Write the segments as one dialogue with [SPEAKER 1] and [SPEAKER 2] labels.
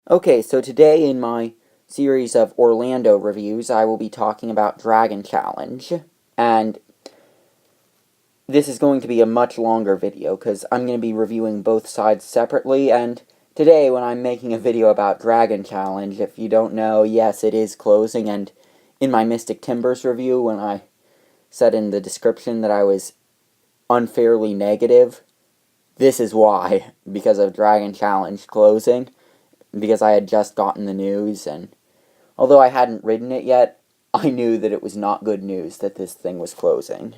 [SPEAKER 1] Okay, so today in my series of Orlando reviews, I will be talking about Dragon Challenge, and this is going to be a much longer video, because I'm going to be reviewing both sides separately, and today when I'm making a video about Dragon Challenge, if you don't know, yes, it is closing, and in my Mystic Timbers review, when I said in the description that I was unfairly negative, this is why, because of Dragon Challenge closing, because I had just gotten the news, and although I hadn't ridden it yet, I knew that it was not good news that this thing was closing.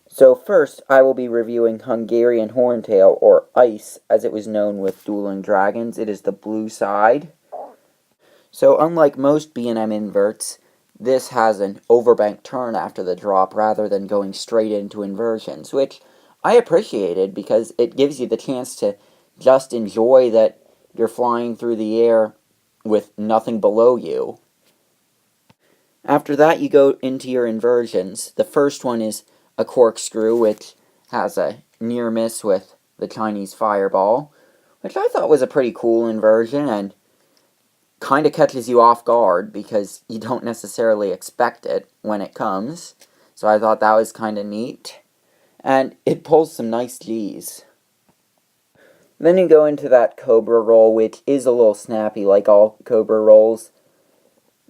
[SPEAKER 1] So first, I will be reviewing Hungarian Horntail, or Ice, as it was known with Dueling Dragons. It is the blue side. So unlike most B&M inverts, this has an overbank turn after the drop rather than going straight into inversions, which I appreciated because it gives you the chance to just enjoy that you're flying through the air with nothing below you. After that, you go into your inversions. The first one is a corkscrew, which has a near miss with the Chinese fireball, which I thought was a pretty cool inversion and kind of catches you off guard because you don't necessarily expect it when it comes. So I thought that was kind of neat. And it pulls some nice G's. Then you go into that Cobra roll, which is a little snappy like all Cobra rolls.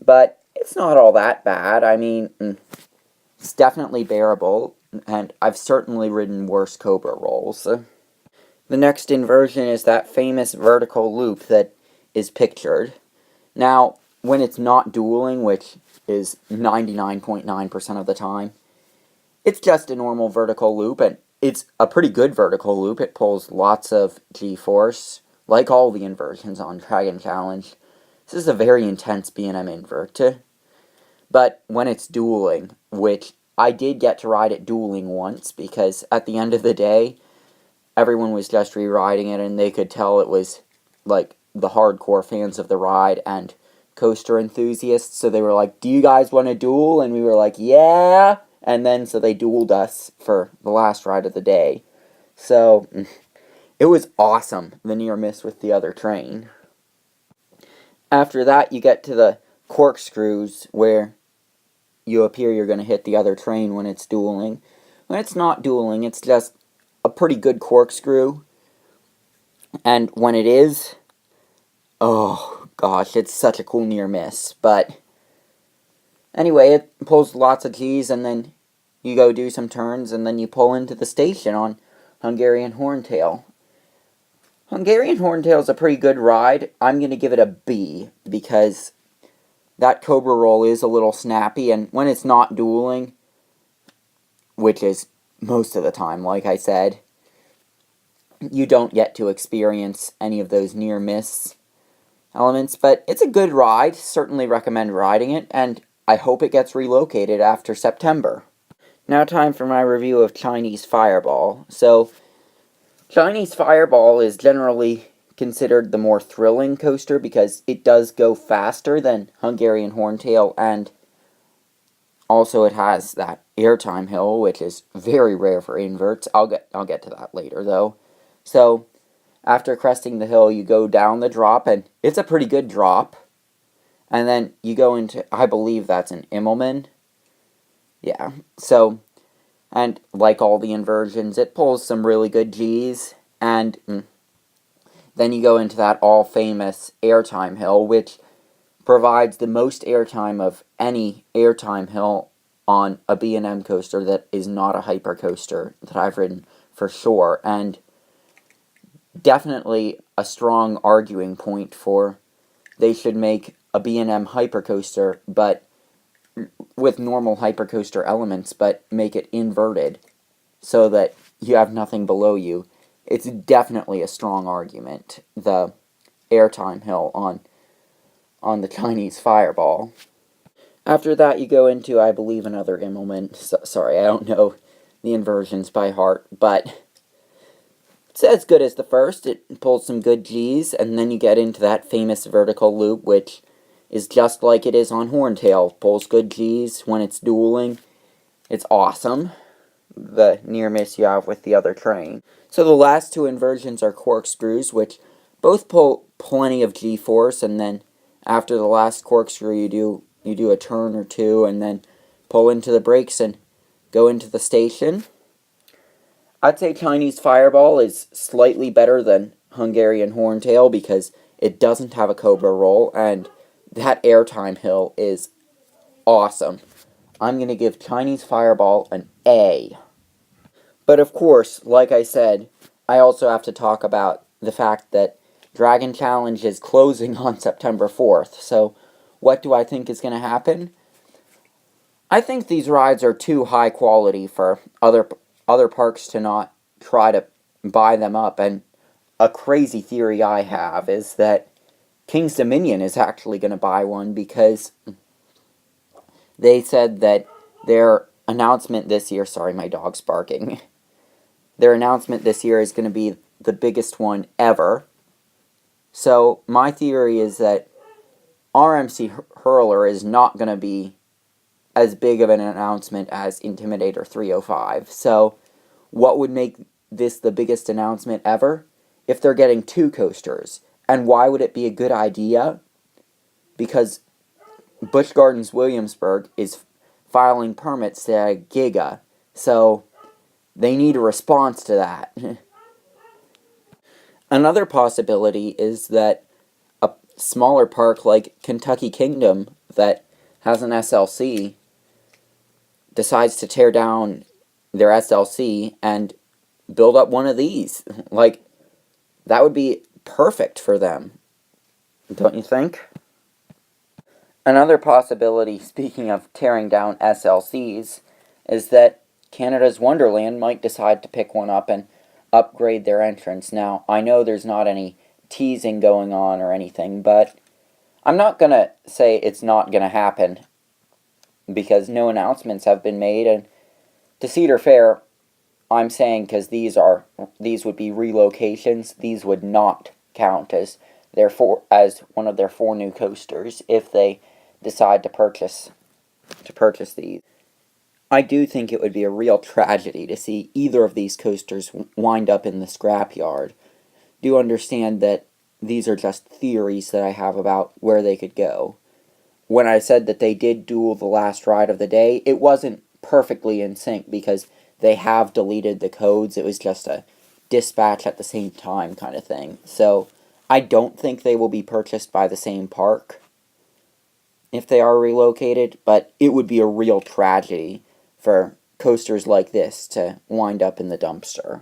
[SPEAKER 1] But it's not all that bad. I mean, it's definitely bearable, and I've certainly ridden worse Cobra rolls. The next inversion is that famous vertical loop that is pictured. Now, when it's not dueling, which is 99.9% of the time, it's just a normal vertical loop, and it's a pretty good vertical loop. It pulls lots of G-force, like all the inversions on Dragon Challenge. This is a very intense B&M invert. But when it's dueling, which I did get to ride it dueling once, because at the end of the day, everyone was just re-riding it, and they could tell it was, like, the hardcore fans of the ride and coaster enthusiasts, so they were like, do you guys want to duel? And we were like, yeah! And then, so they dueled us for the last ride of the day. So, it was awesome, the near miss with the other train. After that, you get to the corkscrews, where you appear you're going to hit the other train when it's dueling. When it's not dueling, it's just a pretty good corkscrew. And when it is, oh gosh, it's such a cool near miss. But anyway, it pulls lots of G's, and then you go do some turns, and then you pull into the station on Hungarian Horntail. Hungarian Horntail is a pretty good ride. I'm going to give it a B, because that Cobra roll is a little snappy, and when it's not dueling, which is most of the time, like I said, you don't get to experience any of those near-miss elements, but it's a good ride. Certainly recommend riding it, and I hope it gets relocated after September. Now time for my review of Chinese Fireball. So, Chinese Fireball is generally considered the more thrilling coaster because it does go faster than Hungarian Horntail, and also it has that airtime hill, which is very rare for inverts. I'll get to that later though. So after cresting the hill, you go down the drop, and it's a pretty good drop. And then you go into, I believe that's an Immelman. Yeah, so, and like all the inversions, it pulls some really good G's, and then you go into that all-famous airtime hill, which provides the most airtime of any airtime hill on a B&M coaster that is not a hyper coaster that I've ridden for sure, and definitely a strong arguing point for they should make a B&M hypercoaster, but with normal hypercoaster elements, but make it inverted so that you have nothing below you. It's definitely a strong argument, the airtime hill on the Chinese Fireball. After that, you go into, I believe, another Immelman. Sorry, I don't know the inversions by heart, but it's as good as the first. It pulls some good G's, and then you get into that famous vertical loop, which is just like it is on Horntail. Pulls good G's when it's dueling. It's awesome, the near miss you have with the other train. So the last two inversions are corkscrews, which Both pull plenty of G-force, and then after the last corkscrew you do a turn or two, and then pull into the brakes and go into the station. I'd say Chinese Fireball is slightly better than Hungarian Horntail because it doesn't have a Cobra roll, and that airtime hill is awesome. I'm going to give Chinese Fireball an A. But of course, like I said, I also have to talk about the fact that Dragon Challenge is closing on September 4th. So what do I think is going to happen? I think these rides are too high quality for other parks to not try to buy them up. And a crazy theory I have is that King's Dominion is actually going to buy one because they said that their announcement this year... Sorry, my dog's barking. Their announcement this year is going to be the biggest one ever. So my theory is that RMC Hurler is not going to be as big of an announcement as Intimidator 305. So what would make this the biggest announcement ever? If they're getting 2 coasters. And why would it be a good idea? Because Busch Gardens Williamsburg is filing permits to a Giga. So they need a response to that. Another possibility is that a smaller park like Kentucky Kingdom that has an SLC decides to tear down their SLC and build up one of these. Like, that would be perfect for them. Don't you think? Another possibility, speaking of tearing down SLCs, is that Canada's Wonderland might decide to pick one up and upgrade their entrance. Now, I know there's not any teasing going on or anything, but I'm not going to say it's not going to happen because no announcements have been made. And to Cedar Fair, I'm saying because these would be relocations, these would not count as one of their 4 new coasters if they decide to purchase these. I do think it would be a real tragedy to see either of these coasters wind up in the scrapyard. Do understand that these are just theories that I have about where they could go. When I said that they did duel the last ride of the day, it wasn't perfectly in sync because they have deleted the codes. It was just a dispatch at the same time kind of thing. So I don't think they will be purchased by the same park if they are relocated, but it would be a real tragedy for coasters like this to wind up in the dumpster.